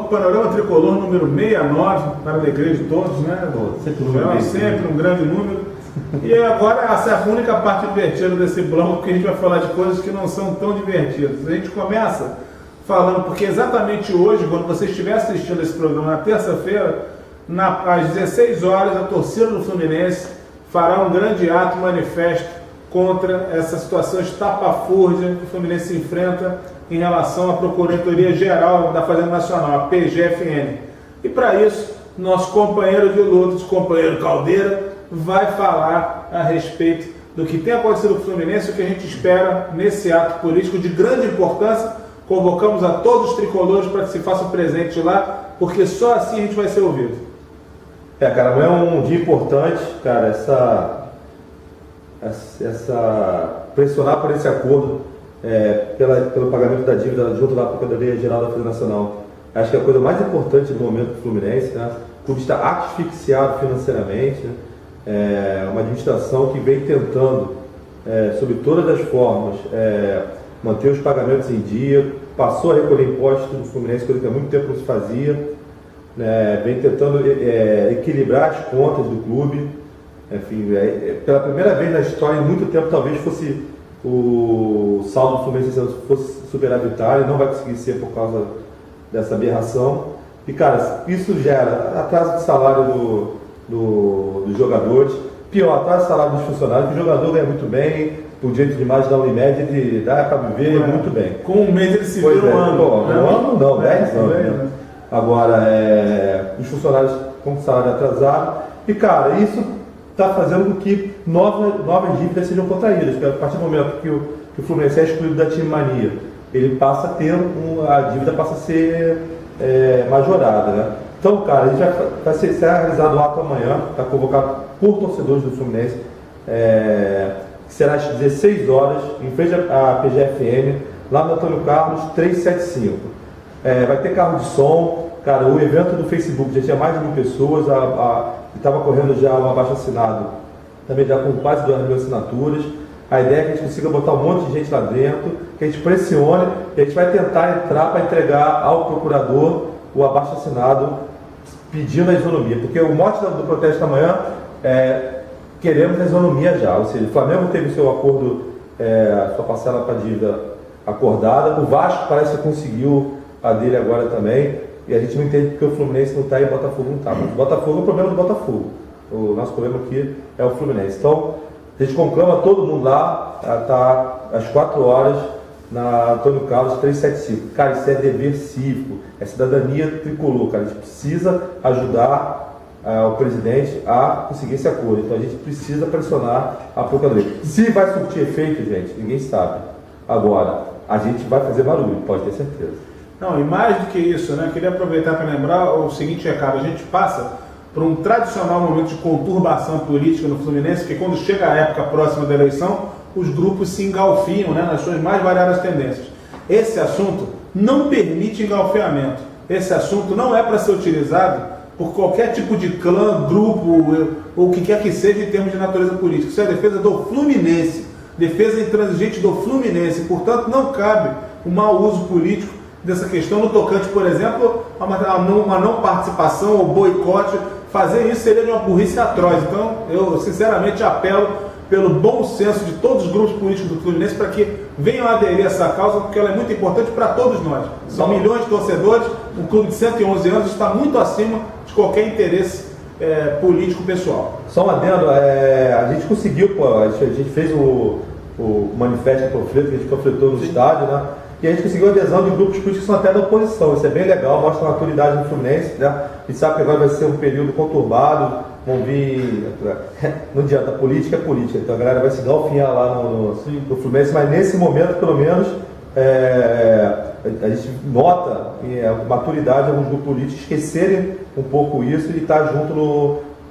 Panorama Tricolor número 69, para a alegria de todos, né? Sempre um grande número. E agora essa é a única parte divertida desse bloco, porque a gente vai falar de coisas que não são tão divertidas. A gente começa falando, porque exatamente hoje, quando você estiver assistindo esse programa na terça-feira, às 16 horas, a torcida do Fluminense fará um grande ato manifesto contra essa situação estapafúrdia que o Fluminense enfrenta em relação à Procuradoria Geral da Fazenda Nacional, a PGFN. E para isso, nosso companheiro de lutas, companheiro Caldeira, vai falar a respeito do que tem acontecido com o Fluminense e o que a gente espera nesse ato político de grande importância. Convocamos a todos os tricolores para que se façam presente lá, porque só assim a gente vai ser ouvido. Cara, não é um dia importante, cara, pressionar por esse acordo pelo pagamento da dívida junto da Procuradoria Geral da Fazenda Nacional. Acho que é a coisa mais importante do momento do Fluminense, né? O clube está asfixiado financeiramente, né? Uma administração que vem tentando, sob todas as formas, manter os pagamentos em dia, passou a recolher impostos do Fluminense, coisa que há muito tempo não se fazia, vem tentando equilibrar as contas do clube. Enfim, pela primeira vez na história, em muito tempo, talvez fosse o saldo do Fluminense fosse superavitário, não vai conseguir ser por causa dessa aberração. E, cara, isso gera atraso de salário dos jogadores, pior, atraso de salário dos funcionários, que o jogador ganha muito bem, por direito de imagem da Unimed, ele dá para viver muito bem. Com um mês ele se vira um ano. Um ano não, 10 anos. Né? Agora, os funcionários com salário atrasado. E, cara, isso está fazendo com que novas dívidas sejam contraídas. Porque a partir do momento que o Fluminense é excluído da time mania, ele passa a ter a dívida passa a ser majorada, né? Então, cara, a gente vai ser realizado o ato amanhã, está convocado por torcedores do Fluminense, que será às 16 horas, em frente à PGFN, lá no Antônio Carlos 375. Vai ter carro de som, cara, o evento do Facebook já tinha mais de 1000 pessoas, estava correndo já um abaixo-assinado, também já com quase 2.000 assinaturas. A ideia é que a gente consiga botar um monte de gente lá dentro, que a gente pressione, e a gente vai tentar entrar para entregar ao procurador o abaixo-assinado pedindo a isonomia, porque o mote do protesto amanhã queremos a isonomia já, ou seja, o Flamengo teve seu acordo, sua parcela para dívida acordada, o Vasco parece que conseguiu a dele agora também, e a gente não entende porque o Fluminense não está e o Botafogo não está, mas o Botafogo é o problema do Botafogo, o nosso problema aqui é o Fluminense. Então, a gente conclama todo mundo lá, está às 4 horas, na Antônio Carlos 375. Cara, isso é dever cívico, é cidadania tricolor, cara. A gente precisa ajudar o presidente a conseguir esse acordo. Então a gente precisa pressionar a Procuradoria. Se vai surtir efeito, gente, ninguém sabe. Agora, a gente vai fazer barulho, pode ter certeza. Não, e mais do que isso, né? Queria aproveitar para lembrar o seguinte recado. A gente passa por um tradicional momento de conturbação política no Fluminense, que quando chega a época próxima da eleição, os grupos se engalfinham, né, nas suas mais variadas tendências. Esse assunto não permite engalfinhamento. Esse assunto não é para ser utilizado por qualquer tipo de clã, grupo ou o que quer que seja em termos de natureza política. Isso é a defesa do Fluminense, defesa intransigente do Fluminense. Portanto, não cabe o mau uso político dessa questão no tocante, por exemplo, a uma não participação ou boicote. Fazer isso seria de uma burrice atroz. Então, eu sinceramente apelo pelo bom senso de todos os grupos políticos do Fluminense para que venham a aderir a essa causa, porque ela é muito importante para todos nós. São milhões de torcedores, um clube de 111 anos está muito acima de qualquer interesse político pessoal. Só um adendo, a gente conseguiu, a gente fez o manifesto do conflito, que a gente conflitou no estádio, né? E a gente conseguiu a adesão de grupos políticos que são até da oposição. Isso é bem legal, mostra a maturidade do Fluminense, né? A gente sabe que agora vai ser um período conturbado, vão vir. Não adianta, política é política, então a galera vai se galfinhar lá no Fluminense, mas nesse momento, pelo menos, a gente nota a maturidade de alguns grupos políticos esquecerem um pouco isso e estar junto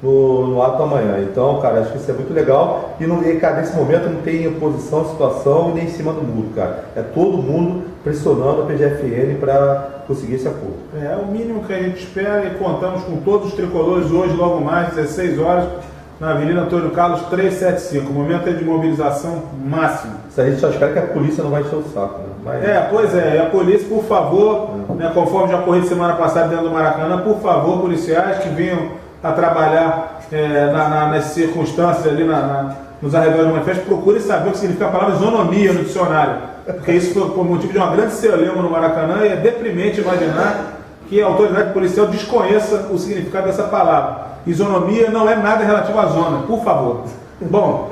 no ato amanhã. Então, cara, acho que isso é muito legal. E, cara, nesse momento não tem oposição, situação e nem em cima do muro, cara. É todo mundo pressionando a PGFN para conseguir esse acordo. É o mínimo que a gente espera e contamos com todos os tricolores hoje, logo mais, 16 horas, na Avenida Antônio Carlos 375. O momento é de mobilização máxima. Isso a gente só espera que a polícia não vai encher o saco, né? Mas... Pois é. E a polícia, por favor, né, conforme já ocorreu semana passada dentro do Maracanã, por favor, policiais que venham a trabalhar nas circunstâncias ali nos arredores de uma festa, procurem saber o que significa a palavra isonomia no dicionário. Porque isso foi por motivo de uma grande celeuma no Maracanã e é deprimente imaginar que a autoridade policial desconheça o significado dessa palavra. Isonomia não é nada relativo à zona, por favor. Bom,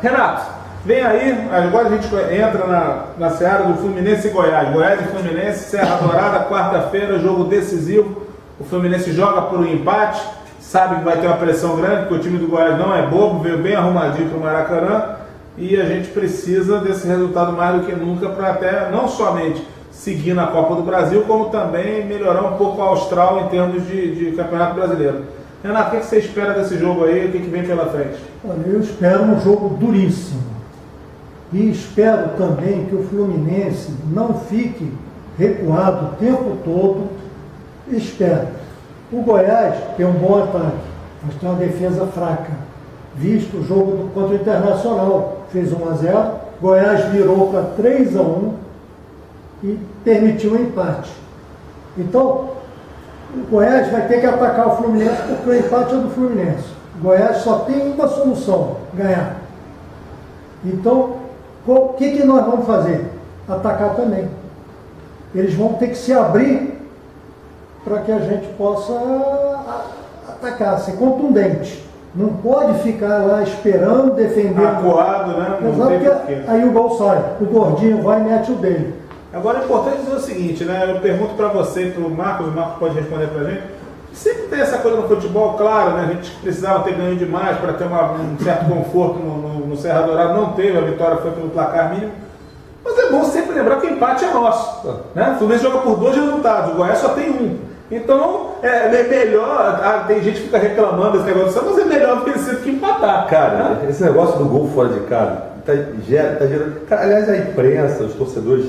Renato, vem aí, agora a gente entra na seara do Fluminense e Goiás. Goiás e Fluminense, Serra Dourada, quarta-feira, jogo decisivo. O Fluminense joga por um empate, sabe que vai ter uma pressão grande, porque o time do Goiás não é bobo, veio bem arrumadinho para o Maracanã, e a gente precisa desse resultado mais do que nunca para até não somente seguir na Copa do Brasil, como também melhorar um pouco a astral em termos de Campeonato Brasileiro. Renato, o que você espera desse jogo aí? O que vem pela frente? Olha, eu espero um jogo duríssimo. E espero também que o Fluminense não fique recuado o tempo todo. Espero. O Goiás tem um bom ataque, mas tem uma defesa fraca. Visto o jogo contra o Internacional, fez 1-0, Goiás virou para 3-1 e permitiu um empate. Então, o Goiás vai ter que atacar o Fluminense porque o empate é do Fluminense. O Goiás só tem uma solução, ganhar. Então, o que nós vamos fazer? Atacar também. Eles vão ter que se abrir para que a gente possa atacar, ser contundente. Não pode ficar lá esperando, defendendo. Acuado, né? Não tem porquê. Aí o gol sai, o gordinho vai e mete o dele. Agora é importante dizer o seguinte, né? Eu pergunto para você e para o Marcos pode responder para a gente. Sempre tem essa coisa no futebol, claro, né? A gente precisava ter ganho demais para ter um certo conforto no Serra Dourada, não teve, a vitória foi pelo placar mínimo. Mas é bom sempre lembrar que o empate é nosso. Né? O Fluminense joga por 2 resultados, o Goiás só tem 1. Então, é melhor. Tem gente que fica reclamando desse negócio, mas é melhor vencer do que empatar. Cara, né? Esse negócio do gol fora de casa tá gerando. Cara, aliás, a imprensa, os torcedores,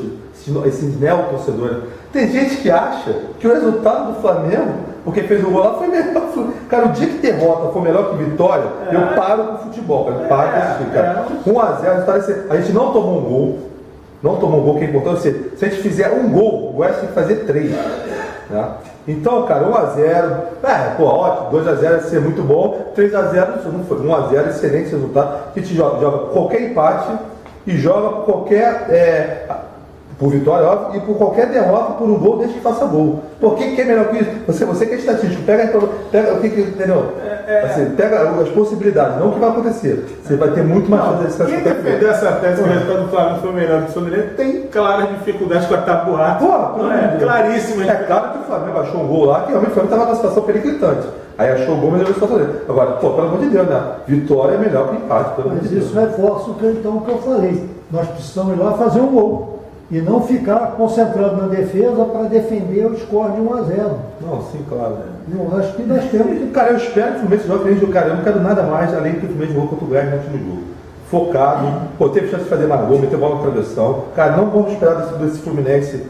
esses neo-torcedores, tem gente que acha que o resultado do Flamengo, porque fez o gol lá, foi melhor. Cara, o dia que derrota for melhor que vitória, eu paro com o futebol, cara. Paro com isso, cara. 1-0, a gente não tomou um gol. Não tomou um gol, que é importante. Se a gente fizer um gol, o Goiás tem que fazer 3. Né? Então, cara, 1-0, ótimo, 2-0 ia ser muito bom, 3-0 isso não foi, 1-0, excelente resultado, que te joga por qualquer empate e joga por qualquer, por vitória, óbvio, e por qualquer derrota, por um gol, deixa que faça gol. Por que é melhor que isso? Você que é estatístico, pega o que entendeu? Assim, pega as possibilidades, não o que vai acontecer. Você vai ter muito mais chance desse caso. Quem defender essa tese que o resultado do Flamengo foi melhor que o Fluminense tem claras dificuldades com a tabuada. Claríssima. É claro que o Flamengo achou um gol lá, que realmente o Flamengo estava numa situação periclitante. Aí achou o gol, mas ele não fazer. Agora, pelo amor de Deus, né? Vitória é melhor que empate, pelo amor de Deus. Mas isso reforça o que eu falei. Nós precisamos ir lá fazer um gol. E não ficar concentrado na defesa para defender o score de 1-0. Não, sim, claro. Eu acho que nós temos que... Cara, eu espero que o Fluminense jogue, cara, eu não quero nada mais além do que o Fluminense jogou contra o Goiás no último jogo. Focado, teve chance de fazer mais gol, meter bola na travessão. Cara, não vamos esperar desse Fluminense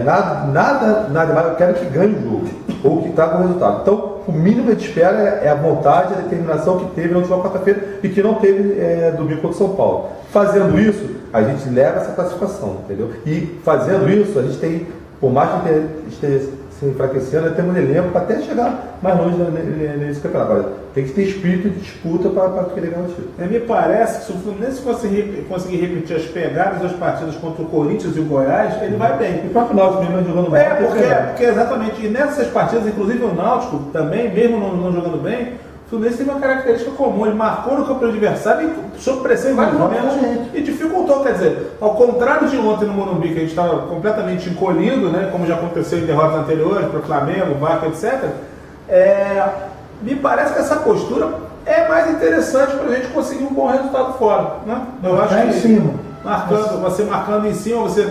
nada mais. Eu quero que ganhe o jogo, ou que traga o resultado. Então, o mínimo que a gente espera é a vontade, a determinação que teve na última quarta-feira e que não teve domingo contra o São Paulo. Fazendo isso, a gente leva essa classificação, entendeu? E fazendo isso, a gente tem, por mais que esteja se enfraquecendo, temos um elenco para até chegar mais longe nesse campeonato. Agora, tem que ter espírito de disputa para querer ganhar o título. Me parece que se o Fluminense conseguir repetir as pegadas das partidas contra o Corinthians e o Goiás, ele vai bem. E para o final, o mesmo jogando bem. Porque exatamente, e nessas partidas, inclusive o Náutico também, mesmo não jogando bem, o Fluminense tem uma característica comum, ele marcou no campo do adversário e sob pressão em vários momentos e dificultou, quer dizer, ao contrário de ontem no Morumbi, que a gente estava completamente encolhido, né, como já aconteceu em derrotas anteriores, para o Flamengo, Vasco, etc., me parece que essa postura é mais interessante para a gente conseguir um bom resultado fora. Né? Eu acho que em cima. Você marcando em cima, você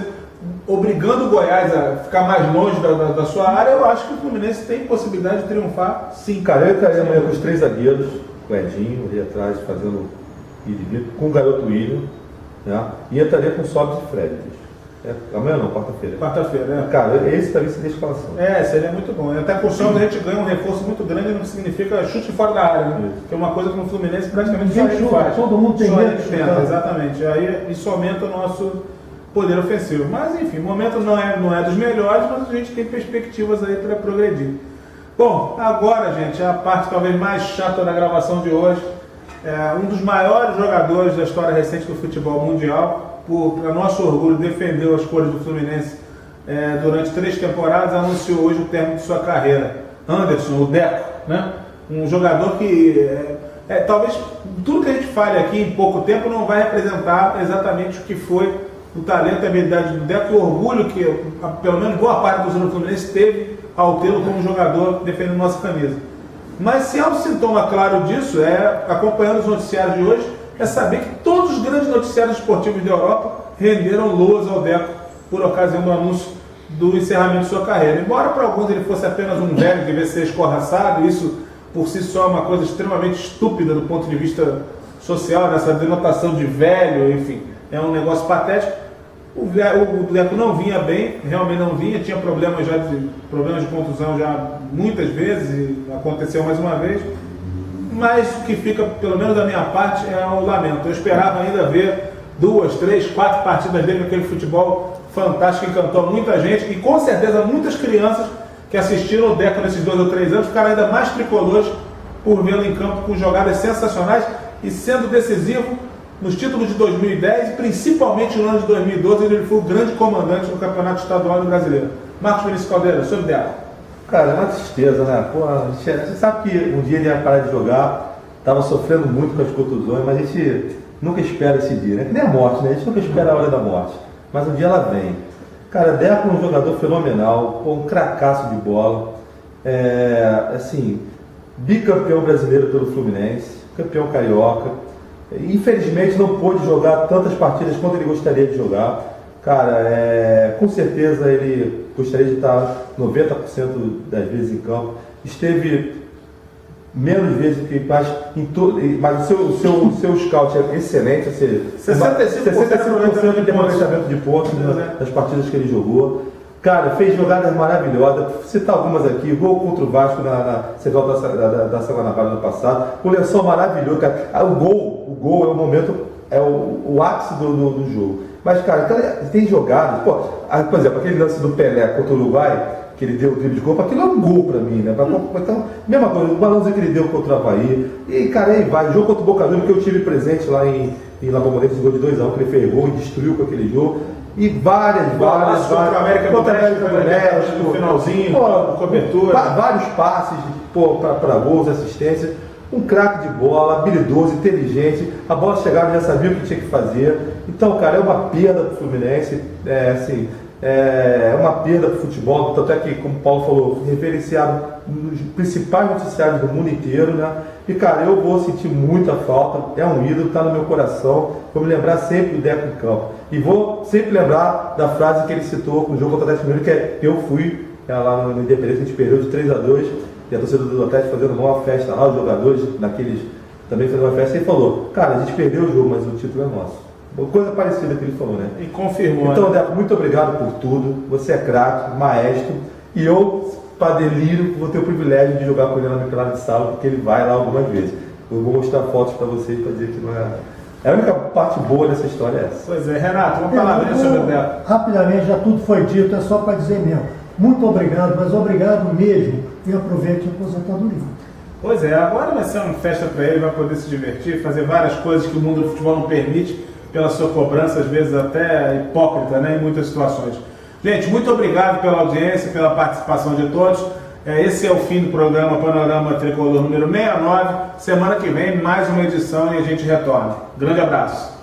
obrigando o Goiás a ficar mais longe da sua área, eu acho que o Fluminense tem possibilidade de triunfar, sim. Cara, eu estaria amanhã com os 3 zagueiros, com o Edinho ali atrás, fazendo com o garoto William, né? E entraria com Sobis e Fred. Amanhã não, quarta-feira. Quarta-feira, né? Cara, esse também seria a escalação. Seria muito bom. Até com o Santos a gente ganha um reforço muito grande, não significa chute fora da área, né? Que é uma coisa que no Fluminense praticamente só ele faz. Todo mundo tem medo de chutar. Exatamente. Aí isso aumenta o nosso poder ofensivo. Mas enfim, o momento não é dos melhores, mas a gente tem perspectivas aí para progredir. Bom, agora, gente, a parte talvez mais chata da gravação de hoje. Um dos maiores jogadores da história recente do futebol mundial, para nosso orgulho, defendeu as cores do Fluminense durante 3 temporadas, anunciou hoje o término de sua carreira. Anderson, o Deco, né? Um jogador que talvez tudo que a gente fale aqui em pouco tempo não vai representar exatamente o que foi o talento e a habilidade do Deco e o orgulho que, pelo menos boa parte do torcedor do Fluminense teve ao tê-lo como jogador defendendo nossa camisa. Mas se há um sintoma claro disso, acompanhando os noticiários de hoje, é saber que todos os grandes noticiários esportivos da Europa renderam loas ao Deco por ocasião do anúncio do encerramento de sua carreira. Embora para alguns ele fosse apenas um velho que devia ser escorraçado, isso por si só é uma coisa extremamente estúpida do ponto de vista social, nessa denotação de velho, enfim, é um negócio patético. O Deco não vinha bem, realmente não vinha, tinha problemas de contusão já muitas vezes, e aconteceu mais uma vez. Mas o que fica, pelo menos da minha parte, é o lamento. Eu esperava ainda ver 2, 3, 4 partidas dele naquele futebol fantástico que encantou muita gente e com certeza muitas crianças que assistiram o Deco nesses 2 ou 3 anos ficaram ainda mais tricolores por vê-lo em campo com jogadas sensacionais e sendo decisivo nos títulos de 2010 e principalmente no ano de 2012, ele foi o grande comandante no Campeonato Estadual do Brasileiro. Marcos Vinícius Caldeira, sobre o Deco. Cara, é uma tristeza, né? Pô, você sabe que um dia ele ia parar de jogar, estava sofrendo muito com as contusões, mas a gente nunca espera esse dia, né? Que nem a morte, né? A gente nunca espera a hora da morte, mas um dia ela vem. Cara, Deco é um jogador fenomenal, um cracaço de bola, assim, bicampeão brasileiro pelo Fluminense, campeão carioca. Infelizmente não pôde jogar tantas partidas quanto ele gostaria de jogar. Cara, com certeza ele gostaria de estar 90% das vezes em campo. Esteve menos vezes que mas o seu scout é excelente, ou seja, 65% de aproveitamento de pontos nas partidas que ele jogou. Cara, fez jogadas maravilhosas, vou citar algumas aqui, gol contra o Vasco na Central da Semana ano passado, o lençol maravilhoso, cara. O gol é o momento, o ápice do jogo. Mas, cara, tem jogadas, por exemplo, aquele lance do Pelé contra o Uruguai, que ele deu o drible de gol, aquilo é um gol pra mim, né? Então, mesma coisa, o balãozinho que ele deu contra o Avaí, e, cara, aí vai, o jogo contra o Boca Juniors, que eu tive presente lá em La Bombonera, esse gol de 2-1, que ele fez gol e destruiu com aquele jogo. E várias contra a América do México, no finalzinho, cobertura. Vários passes para gols, assistências. Um craque de bola, habilidoso, inteligente. A bola chegava, já sabia o que tinha que fazer. Então, cara, é uma perda para o Fluminense. É uma perda para o futebol. Tanto é que, como o Paulo falou, referenciado nos principais noticiários do mundo inteiro, né? E, cara, eu vou sentir muita falta. É um ídolo, está no meu coração. Vou me lembrar sempre do Deco em campo. E vou sempre lembrar da frase que ele citou no jogo contra o Atlético Mineiro, que é: eu fui lá no Independência, a gente perdeu de 3-2, e a torcida do Atlético fazendo uma festa lá, os jogadores também fazendo uma festa, e ele falou: cara, a gente perdeu o jogo, mas o título é nosso. Uma coisa parecida que ele falou, né? E confirmou. Então, Deco, muito obrigado por tudo. Você é craque, maestro, e eu, para delírio, vou ter o privilégio de jogar com ele na minha pelada de sábado, porque ele vai lá algumas vezes. Eu vou mostrar fotos para vocês para dizer que não é. A única parte boa dessa história é essa. Pois é, Renato, uma palavrinha sobre o Deco. Rapidamente, já tudo foi dito, é só para dizer mesmo. Muito obrigado, mas obrigado mesmo, e aproveite a aposentadoria. Pois é, agora vai ser uma festa para ele, vai poder se divertir, fazer várias coisas que o mundo do futebol não permite, pela sua cobrança, às vezes até hipócrita, né, em muitas situações. Gente, muito obrigado pela audiência, pela participação de todos. Esse é o fim do programa Panorama Tricolor número 69. Semana que vem, mais uma edição e a gente retorna. Grande abraço.